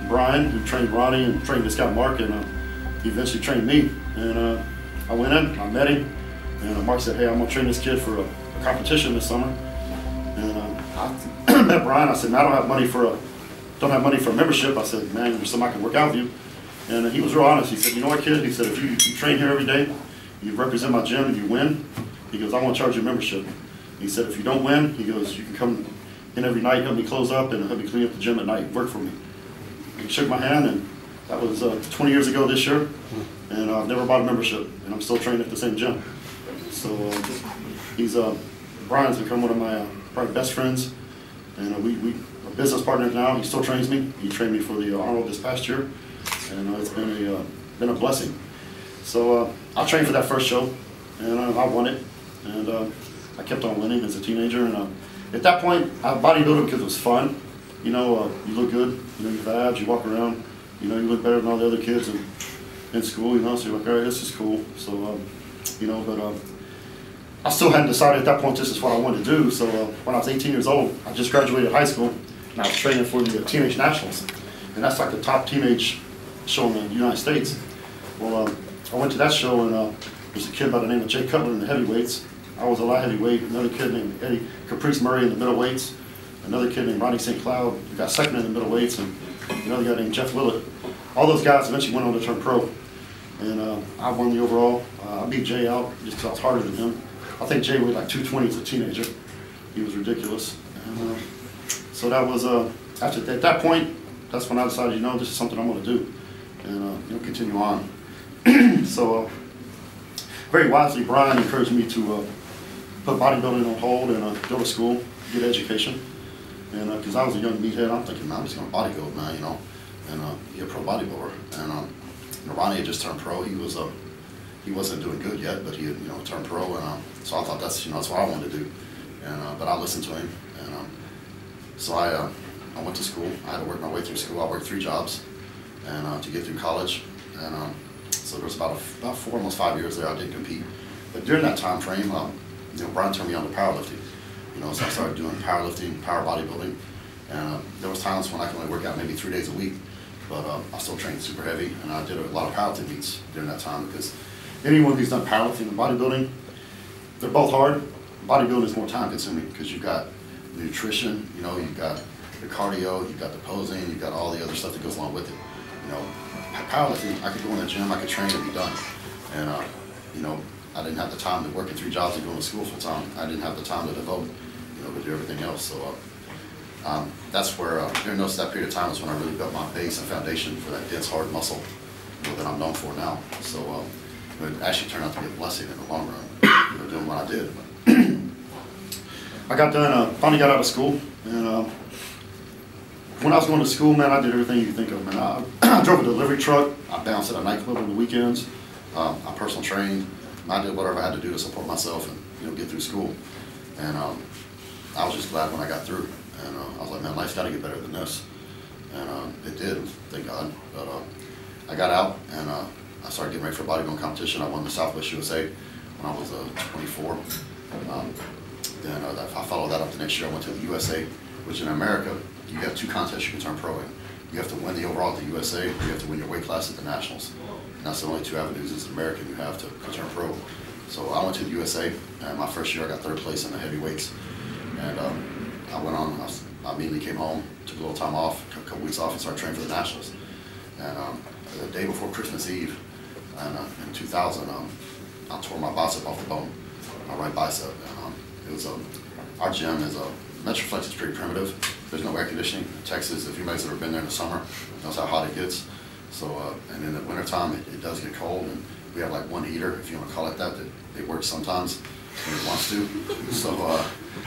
Brian, who trained Ronnie and trained this guy Mark, and he eventually trained me. And I went in, I met him, and Mark said, "Hey, I'm gonna train this kid for a competition this summer." And I met Brian. I said, "Man, I don't have money for a membership." I said, "Man, there's something I can work out with you." And he was real honest. He said, "You know what, kid?" He said, "If you train here every day, you represent my gym, and you win," he goes, "I want to charge you a membership." He said, "If you don't win," he goes, "you can come in every night, help me close up, and help me clean up the gym at night, work for me." He shook my hand, and that was 20 years ago this year, and I've never bought a membership, and I'm still training at the same gym. So Brian's become one of my probably best friends, and we are business partners now. He still trains me. He trained me for the Arnold this past year, and it's been a blessing. So I trained for that first show, and I won it, and I kept on winning as a teenager. And at that point, I bodybuilded because it was fun. You know, you look good. You know, you have abs. You walk around. You know, you look better than all the other kids in school. You know, so you're like, all right, this is cool. So you know, but I still hadn't decided at that point this is what I wanted to do. So when I was 18 years old, I just graduated high school, and I was training for the Teenage Nationals, and that's like the top teenage show in the United States. Well, I went to that show, and there's a kid by the name of Jay Cutler in the heavyweights. I was a light heavyweight. Another kid named Eddie Caprice Murray in the middleweights. Another kid named Ronnie St. Cloud, who got second in the middleweights, and another guy named Jeff Willett. All those guys eventually went on to turn pro, and I won the overall. I beat Jay out just because I was harder than him. I think Jay weighed like 220 as a teenager. He was ridiculous. And so that was at that point, that's when I decided, you know, this is something I'm going to do, and you know, continue on. So very wisely, Brian encouraged me to put bodybuilding on hold and go to school, get education. And because I was a young meathead, I'm thinking, man, I'm just going to bodybuild, man, you know, and be a pro bodybuilder. And you know, Ronnie had just turned pro. He wasn't doing good yet, but he had, you know, turned pro, and so I thought that's what I wanted to do. And but I listened to him, and so I went to school. I had to work my way through school. I worked 3 jobs, and to get through college. And so there was about 4, almost 5 years there I didn't compete. But during that time frame, you know, Brian turned me on to powerlifting. You know, so I started doing powerlifting, power bodybuilding, and there was times when I could only work out maybe 3 days a week, but I still trained super heavy, and I did a lot of powerlifting meets during that time, because anyone who's done powerlifting and bodybuilding, they're both hard. Bodybuilding is more time consuming because you've got nutrition, you know, you've got the cardio, you've got the posing, you've got all the other stuff that goes along with it. You know, powerlifting, I could go in the gym, I could train and be done. And you know, I didn't have the time to work in 3 jobs and go to school full time. I didn't have the time to devote, you know, to do everything else. So that's where during that period of time is when I really built my base and foundation for that dense, hard muscle, you know, that I'm known for now. So it actually turned out to be a blessing in the long run, you know, doing what I did. I got done, finally got out of school, and when I was going to school, man, I did everything you think of, man. I drove a delivery truck, I bounced at a nightclub on the weekends, I personal trained, I did whatever I had to do to support myself and, you know, get through school. And I was just glad when I got through, and I was like, man, life's got to get better than this. And it did, thank God. But I got out, and I started getting ready for a bodybuilding competition. I won the Southwest USA when I was 24. Then I followed that up the next year. I went to the USA, which in America, you have 2 contests you can turn pro in. You have to win the overall at the USA, or you have to win your weight class at the Nationals. And that's the only 2 avenues as an American you have to turn pro. So I went to the USA, and my first year I got 3rd place in the heavyweights. And I went on, I immediately came home, took a little time off, took a couple weeks off, and started training for the Nationals. And the day before Christmas Eve, in 2000, I tore my bicep off the bone, my right bicep. It was our gym is Metroflex is pretty primitive. There's no air conditioning. In Texas, if anybody's ever been there in the summer, knows how hot it gets. So and in the wintertime, it does get cold, and we have like 1 heater, if you want to call it that it works sometimes when it wants to. So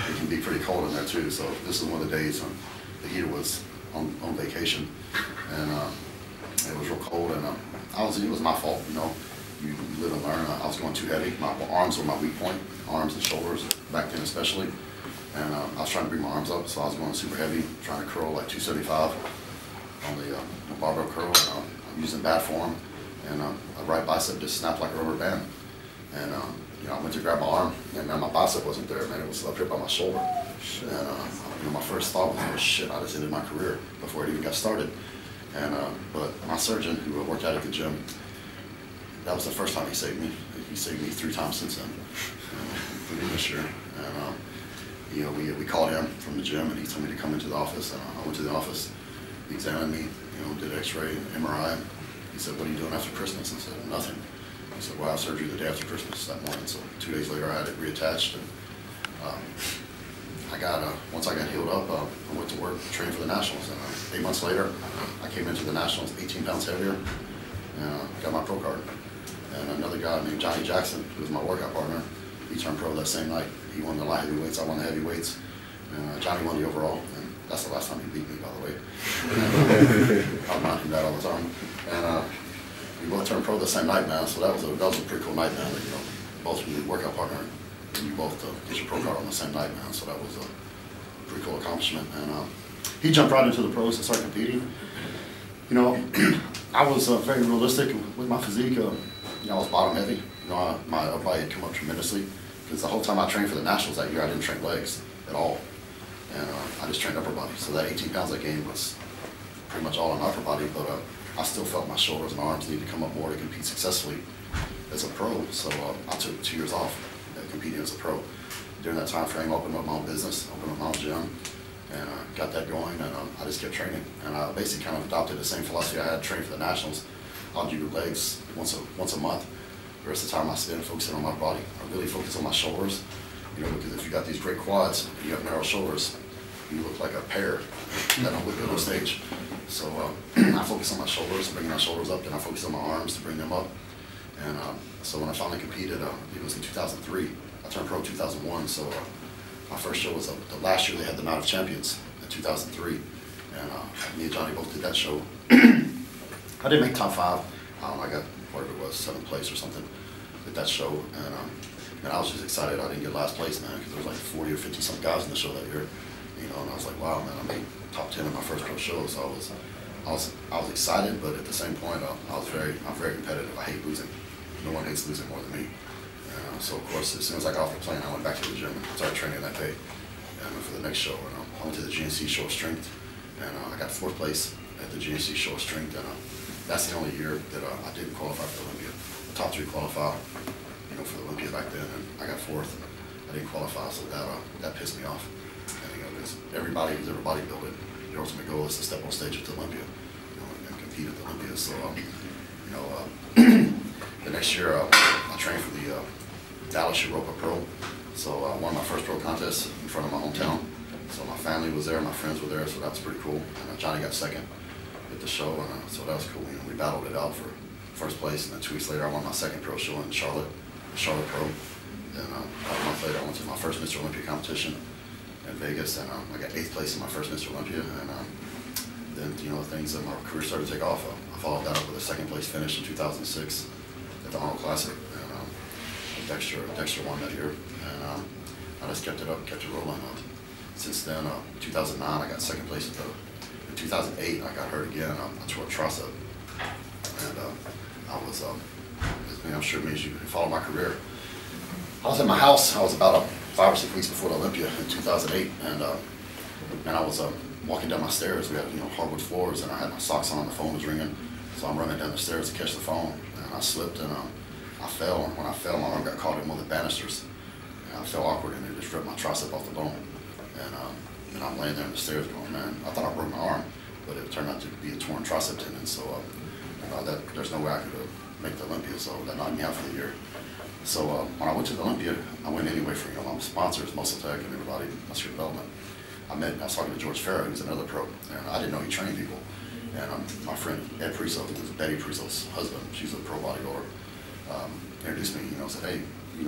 it can be pretty cold in there too. So this is one of the days when the heater was on vacation, and it was real cold, and it was my fault, you know. You live and learn. I was going too heavy. My arms were my weak point, arms and shoulders, back then especially. And I was trying to bring my arms up, so I was going super heavy, trying to curl like 275 on the barbell curl. And, I'm using bad form, and my right bicep just snapped like a rubber band. And you know, I went to grab my arm, and man, my bicep wasn't there, man. It was up here by my shoulder. And my first thought was, oh shit, I just ended my career before it even got started. And but my surgeon, who worked out at the gym, that was the first time he saved me. He saved me 3 times since then, including this year. And we called him from the gym, and he told me to come into the office. And I went to the office. He examined me, did X-ray, MRI. He said, "What are you doing after Christmas?" I said, "Nothing." He said, "Well, I have surgery the day after Christmas that morning." So 2 days later, I had it reattached, and once I got healed up, I went to work, trained for the Nationals, and 8 months later, I came into the Nationals 18 pounds heavier, and got my pro card. And another guy named Johnny Jackson, who was my workout partner, he turned pro that same night. He won the light heavyweights, I won the heavyweights, and Johnny won the overall, and that's the last time he beat me, by the way. I remind him that all the time. And we both turned pro the same night, man, so that was a pretty cool night, man. Both your workout partner, and you both get your pro card on the same night, man, so that was a pretty cool accomplishment. And he jumped right into the pros and started competing. I was very realistic with my physique. I was bottom heavy. My upper body had come up tremendously, because the whole time I trained for the Nationals that year, I didn't train legs at all. And I just trained upper body. So that 18 pounds I gained was pretty much all on upper body, but I still felt my shoulders and arms needed to come up more to compete successfully as a pro. So I took 2 years off competing as a pro. During that time frame, I opened up my own business, opened up my own gym, and got that going, and I just kept training. And I basically kind of adopted the same philosophy I had trained for the Nationals. I'll do legs once a month. The rest of the time I spend focusing on my body. I really focus on my shoulders, because if you got these great quads, and you have narrow shoulders, you look like a pear that don't look good on stage. So I focus on my shoulders, bringing my shoulders up, and I focus on my arms to bring them up. And so when I finally competed, it was in 2003. I turned pro in 2001, so my first show was the last year they had the Night of Champions in 2003. And me and Johnny both did that show. I didn't make top 5. I got, whatever it was, 7th place or something at that show. And I was just excited I didn't get last place, man, because there was like 40 or 50 some guys in the show that year. And I was like, wow, man, I made top 10 in my first pro show. So I was excited, but at the same point, I'm very competitive. I hate losing. No one hates losing more than me. So of course, as soon as I got off the plane, I went back to the gym and started training that day for the next show. And I went to the GNC Show of Strength, and I got 4th place at the GNC Show of Strength. And that's the only year that I didn't qualify for Olympia. The top 3 qualified, for the Olympia back then, and I got 4th. I didn't qualify, so that pissed me off. And because everybody who's ever bodybuilded, your ultimate goal is to step on stage at the Olympia, and compete at the Olympia. So the next year I trained for the Dallas Europa Pro. So I won my first pro contest in front of my hometown. So my family was there, my friends were there, so that was pretty cool. And Johnny got 2nd at the show, and so that was cool. We battled it out for 1st place, and then 2 weeks later I won my 2nd pro show in Charlotte Pro. Then a month later I went to my first Mr. Olympia competition in Vegas, and I got 8th place in my first Mr. Olympia. And then things in my career started to take off. I followed that up with a 2nd place finish in 2006 at the Arnold Classic. Dexter won that year, and I just kept it rolling. Since then, 2009, I got 2nd place at in 2008, I got hurt again. I tore a tricep, and I'm sure it means you follow my career. I was at my house. I was about 5 or 6 weeks before the Olympia in 2008, and I was walking down my stairs. We had hardwood floors, and I had my socks on. The phone was ringing, so I'm running down the stairs to catch the phone, and I slipped, and I fell, and when I fell, my arm got caught in one of the banisters. And I fell awkward, and it just ripped my tricep off the bone. And I'm laying there on the stairs going, man, I thought I broke my arm, but it turned out to be a torn tricep tendon. So there's no way I could make the Olympia, so that knocked me out for the year. So when I went to the Olympia, I went anyway for my sponsors, Muscle Tech and everybody, Muscle Development. I was talking to George Farah, who's another pro, and I didn't know he trained people. And my friend Ed Priso, who was Betty Priso's husband, she's a pro bodybuilder, introduced me, said, hey,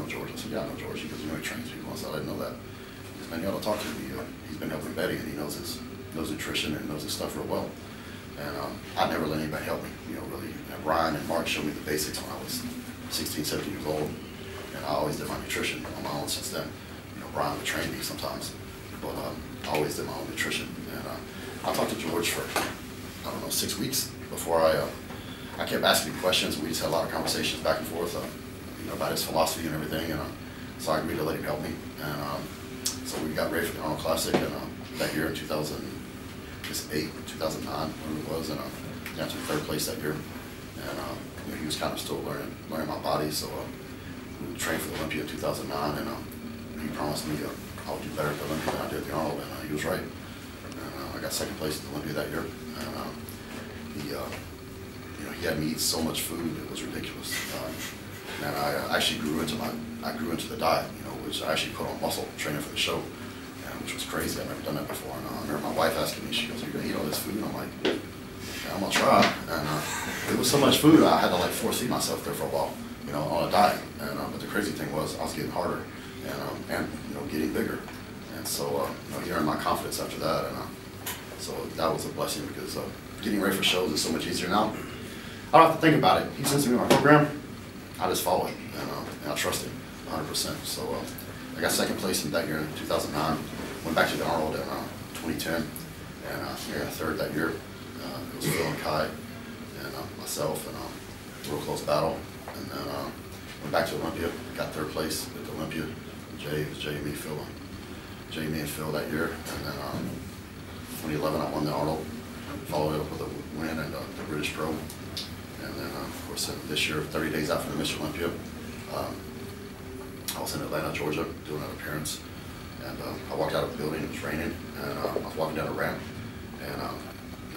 George? I said, yeah, I know George. He goes, he trains people. I said, I didn't know that. He goes, man, you ought to talk to him. He's been helping Betty, and he knows nutrition and knows his stuff real well. And I never let anybody help me, really. And Brian and Mark showed me the basics when I was 16, 17 years old. And I always did my nutrition on my own since then. Brian would train me sometimes, but I always did my own nutrition. And I talked to George for, 6 weeks before I kept asking him questions. We just had a lot of conversations back and forth, about his philosophy and everything. And so I agreed to let him help me. And So we got ready for the Arnold Classic, and that year in 2008, 2009, whatever it was, and got to third place that year. And you know, he was kind of still learning my body, so we trained for the Olympia in 2009, and he promised me I would do better at the Olympia than I did at the Arnold, and he was right. And I got second place at the Olympia that year, and you know, he had me eat so much food, it was ridiculous. And I actually grew into the diet, you know, which I actually put on muscle training for the show, which was crazy. I've never done that before. And I remember my wife asking me, she goes, "You're gonna eat all this food?" And I'm like, "Yeah, I'm gonna try." And it was so much food, I had to like force feed myself there for a while, you know, on a diet. And but the crazy thing was, I was getting harder and you know, getting bigger. And so you know, he earned my confidence after that. And so that was a blessing, because getting ready for shows is so much easier now. I don't have to think about it. He sends me my program, I just follow it, and I trust him 100%. So I got second place in that year in 2009. Went back to the Arnold in 2010, and I got third that year. It was Phil and Kai and myself, and a real close battle. And then went back to Olympia, got third place at the Olympia. It was Jay, me, and Phil that year. And then 2011, I won the Arnold. Followed it up with a win at the British Pro. And then, of course, this year, 30 days after the Mr. Olympia, I was in Atlanta, Georgia, doing an appearance. And I walked out of the building, it was raining, and I was walking down a ramp, and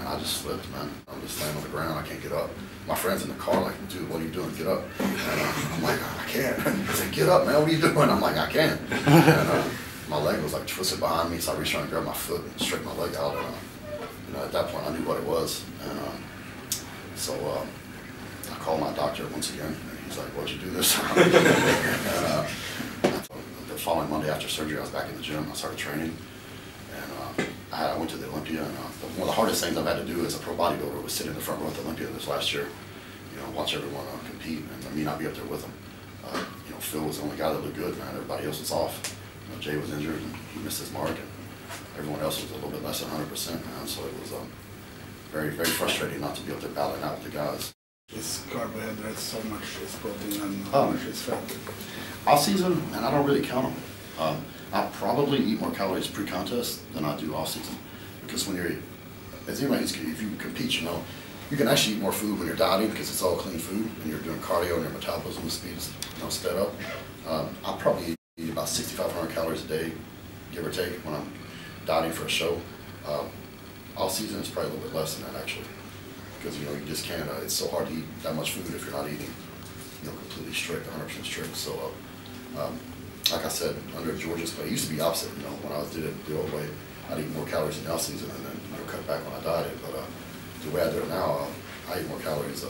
I just slipped, man. I'm just laying on the ground, I can't get up. My friend's in the car like, "Dude, what are you doing? Get up." And I'm like, "I can't." He said, "Get up, man, what are you doing?" I'm like, "I can't." And my leg was like twisted behind me, so I reached around and grabbed my foot and straightened my leg out. And you know, at that point, I knew what it was. And so I called my doctor once again, and he's like, "Why'd you do this?" And, the following Monday after surgery, I was back in the gym. I started training, and I went to the Olympia. And one of the hardest things I've had to do as a pro bodybuilder was sit in the front row at the Olympia this last year. You know, watch everyone compete, and me not be up there with them. You know, Phil was the only guy that looked good, man. Everybody else was off. You know, Jay was injured, and he missed his mark, and everyone else was a little bit less than 100%, man. So it was very, very frustrating not to be up there battling out with the guys. Is carbohydrates so much is protein and how much is fat? Off season, and I don't really count them. I probably eat more calories pre-contest than I do off season, because when you're, as anybody, if you compete, you know, you can actually eat more food when you're dieting because it's all clean food, and you're doing cardio and your metabolism speeds, you know, sped up. I probably eat about 6,500 calories a day, give or take, when I'm dieting for a show. Off season is probably a little bit less than that, actually. Because, you know, you just can't, it's so hard to eat that much food if you're not eating, you know, completely strict, 100% strict. So, like I said, under George's play, it used to be opposite, you know, when I did it the old way, I'd eat more calories in the off season and then, you know, cut back when I dieted. But the way I do it now, I eat more calories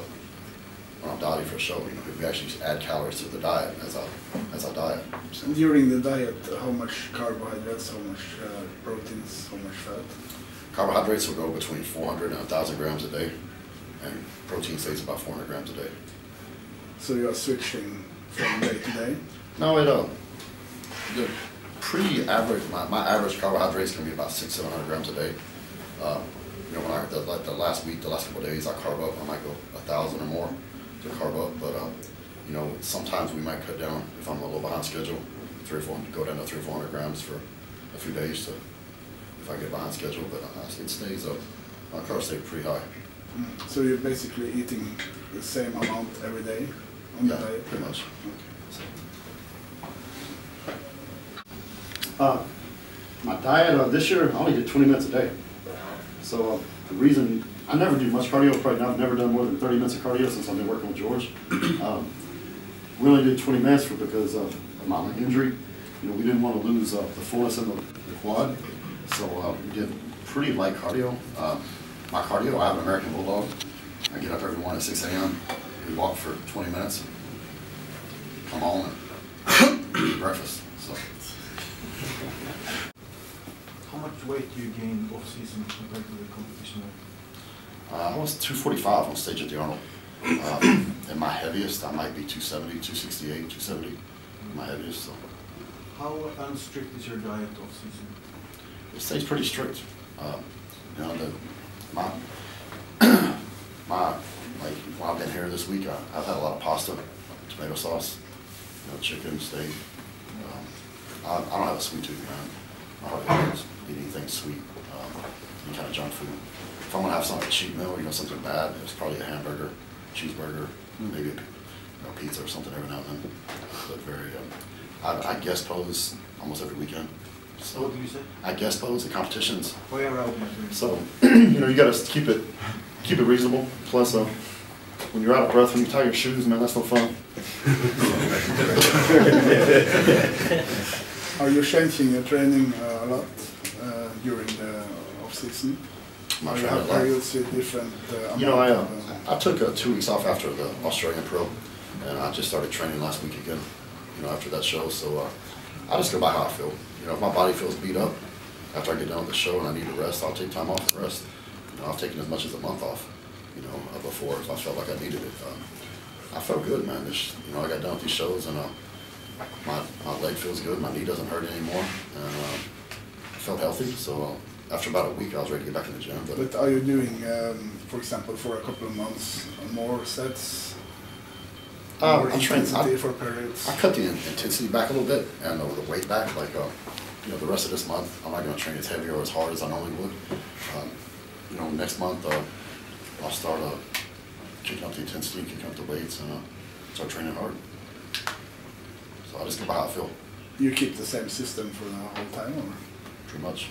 when I'm dieting for a show. You know, we actually add calories to the diet as I diet. So. During the diet, how much carbohydrates, how much proteins, how much fat? Carbohydrates will go between 400 and 1,000 grams a day, and protein stays about 400 grams a day. So you are switching from day to day? No, the pre-average, my average carbohydrates can be about 600-700 grams a day. You know, when the last couple of days I carb up, I might go 1,000 or more to carb up. But you know, sometimes we might cut down if I'm a little behind schedule, go down to 300 or 400 grams for a few days if I get behind schedule. But it stays up. My carbs stay pretty high. So you're basically eating the same amount every day on the diet? Pretty much. Okay. My diet this year, I only did 20 minutes a day. So the reason, I never do much cardio, I've never done more than 30 minutes of cardio since I've been working with George. We only did 20 minutes because of my injury. You know, we didn't want to lose the fullness in the quad. So we did pretty light cardio. My cardio, I have an American Bulldog. I get up every morning at 6 a.m. We walk for 20 minutes, come home and eat breakfast. So. How much weight do you gain off season compared to the competition weight? I was 245 on stage at the Arnold. At my heaviest, I might be 270, 268, 270. My heaviest. So. How unstrict is your diet off season? It stays pretty strict. You know, like when I've been here this week, I've had a lot of pasta, tomato sauce, you know, chicken, steak. I don't have a sweet tooth, man. I hardly eat anything sweet, any kind of junk food. If I'm gonna have something cheap meal, something bad, it's probably a hamburger, cheeseburger, maybe a pizza or something every now and then. But very, I guest pose almost every weekend. So What do you say? I guest pose at competitions. Oh, yeah, right. So you gotta keep it reasonable. Plus, when you're out of breath, when you tie your shoes, man, that's no fun. Are you changing your training a lot during the off season? Are you see different? I took 2 weeks off after the Australian Pro, and I just started training last week again. After that show, so I just go by how I feel. If my body feels beat up after I get done with the show and I need to rest, I'll take time off and rest. I've taken as much as a month off, before if I felt like I needed it. I felt good, man. I got done with these shows and my leg feels good, my knee doesn't hurt anymore, and I felt healthy. So after about a week, I was ready to get back in the gym. But are you doing, for example, for a couple of months, more sets? I'm training for periods. I cut the intensity back a little bit and the weight back. Like the rest of this month, I'm not going to train as heavy or as hard as I normally would. Next month I'll start kicking up the intensity, kicking up the weights, and start training hard. So I just go by how I feel. You keep the same system for the whole time, or? Pretty much.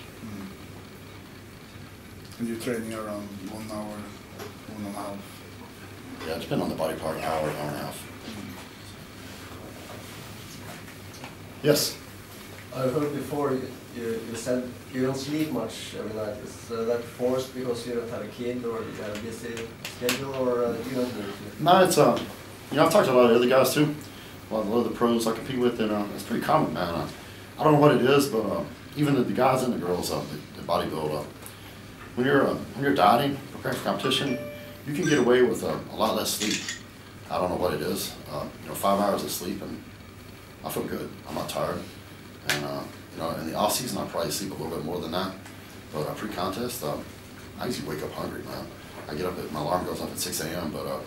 And you're training around 1 hour, 1.5. Yeah, it depends on the body part, hour and a half. Yes? I heard before you said you don't sleep much every night. Is that forced because you don't have a kid or you have a busy schedule, or you don't need to? No, it's I've talked to a lot of other guys too. A lot of the pros I compete with, and it's pretty common, man. I don't know what it is, but even the guys and the girls, the bodybuild, when you're dieting, preparing for competition, you can get away with a lot less sleep. I don't know what it is. 5 hours of sleep, and I feel good. I'm not tired. And in the off season, I probably sleep a little bit more than that. But pre-contest, I usually wake up hungry, man. I get up my alarm goes up at 6 a.m. But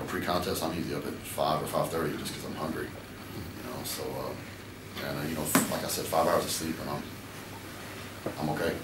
pre-contest, I'm usually up at 5 or 5:30 just because I'm hungry. So like I said, 5 hours of sleep, and I'm okay.